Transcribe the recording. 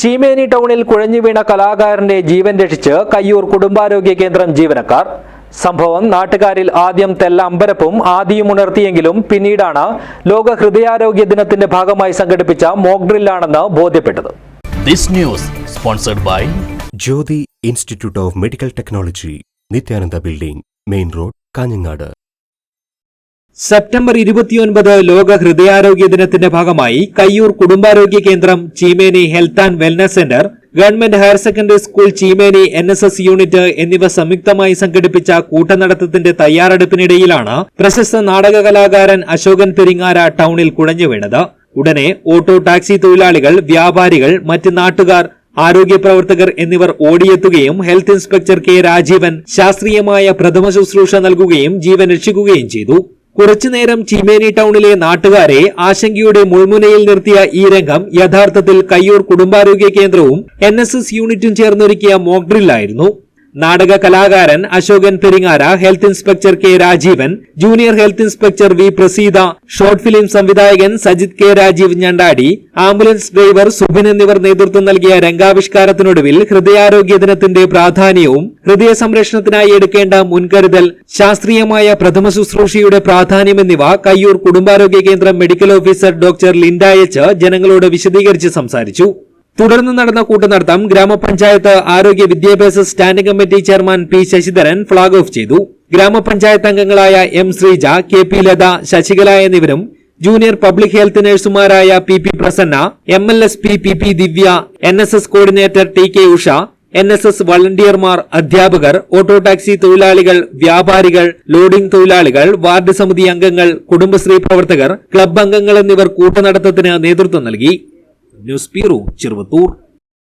ചീമേനി ടൗണിൽ കുഴഞ്ഞു വീണ കലാകാരന്റെ ജീവൻ രക്ഷിച്ച് കയ്യൂർ കുടുംബാരോഗ്യ കേന്ദ്രം ജീവനക്കാർ. സംഭവം നാട്ടുകാരിൽ ആദ്യം തെല്ല അമ്പരപ്പും ആദിയും ഉണർത്തിയെങ്കിലും പിന്നീടാണ് ലോക ഹൃദയാരോഗ്യ ദിനത്തിന്റെ ഭാഗമായി സംഘടിപ്പിച്ച mock ഡ്രില്ലാണെന്ന് ബോധ്യപ്പെട്ടത്. This news sponsored by Jyoti Institute of Medical Technology, Nityananda Building, Main Road, Kanjangad. September 29 ലോക ഹൃദയാരോഗ്യ ദിനത്തിന്റെ ഭാഗമായി കയ്യൂർ കുടുംബാരോഗ്യ കേന്ദ്രം, Cheemeni health and wellness centre, government higher secondary school Cheemeni NSS unit എന്നിവ സംയുക്തമായി സംഘടിപ്പിച്ച കൂട്ടനടത്തത്തിന്റെ തയ്യാറെടുപ്പിനിടയിലാണ് പ്രശസ്ത നാടക കലാകാരൻ അശോകൻ പെരിങ്ങാര ടൗണിൽ കുഴഞ്ഞു വീണത്. ഉടനെ ഓട്ടോ ടാക്സി തൊഴിലാളികൾ, വ്യാപാരികൾ, മറ്റ് നാട്ടുകാർ, ആരോഗ്യ പ്രവർത്തകർ എന്നിവർ ഓടിയെത്തുകയും ഹെൽത്ത് ഇൻസ്പെക്ടർ K. രാജീവൻ ശാസ്ത്രീയമായ പ്രഥമ ശുശ്രൂഷ നൽകുകയും ജീവൻ രക്ഷിക്കുകയും ചെയ്തു. കുറച്ചുനേരം ചീമേനി ടൗണിലെ നാട്ടുകാരെ ആശങ്കയുടെ മുൾമുനയിൽ നിർത്തിയ ഈ രംഗം യഥാർത്ഥത്തിൽ കയ്യൂർ കുടുംബാരോഗ്യ കേന്ദ്രവും NSS യൂണിറ്റും ചേർന്നൊരുക്കിയ മോക്ക് ഡ്രില്ലായിരുന്നു. നാടക കലാകാരൻ Ashokan Peringara, health inspector K. Rajeevan, junior health inspector V. Praseetha, short film സംവിധായകൻ Sajith K. Rajeev ഞണ്ടാടി, ambulance driver Subin എന്നിവർ നേതൃത്വം നൽകിയ രംഗാവിഷ്കാരത്തിനൊടുവിൽ ഹൃദയാരോഗ്യ ദിനത്തിന്റെ പ്രാധാന്യവും ഹൃദയ സംരക്ഷണത്തിനായി എടുക്കേണ്ട മുൻകരുതൽ, ശാസ്ത്രീയമായ പ്രഥമ ശുശ്രൂഷയുടെ പ്രാധാന്യം എന്നിവ കയ്യൂർ കുടുംബാരോഗ്യ കേന്ദ്രം medical officer doctor Linda H. ജനങ്ങളോട് വിശദീകരിച്ച് സംസാരിച്ചു. തുടർന്ന് നടന്ന കൂട്ടുനടത്തം ഗ്രാമപഞ്ചായത്ത് ആരോഗ്യ വിദ്യാഭ്യാസ standing committee chairman P. Sasidharan flag off ചെയ്തു. ഗ്രാമപഞ്ചായത്ത് അംഗങ്ങളായ M. ശ്രീജ, KP. ലത, ശശികല എന്നിവരും ജൂനിയർ പബ്ലിക് ഹെൽത്ത് നഴ്സുമാരായ PP. Prasanna, MLSP PP. Divya, NSS coordinator TK. Usha, NSS വളണ്ടിയർമാർ, അധ്യാപകർ, ഓട്ടോ ടാക്സി തൊഴിലാളികൾ, വ്യാപാരികൾ, ലോഡിംഗ് തൊഴിലാളികൾ, വാർഡ് സമിതി അംഗങ്ങൾ, കുടുംബശ്രീ പ്രവർത്തകർ, ക്ലബ് അംഗങ്ങൾ എന്നിവർ കൂട്ടുനടത്തത്തിന് നേതൃത്വം നൽകി. News bureau, Cheruvathur.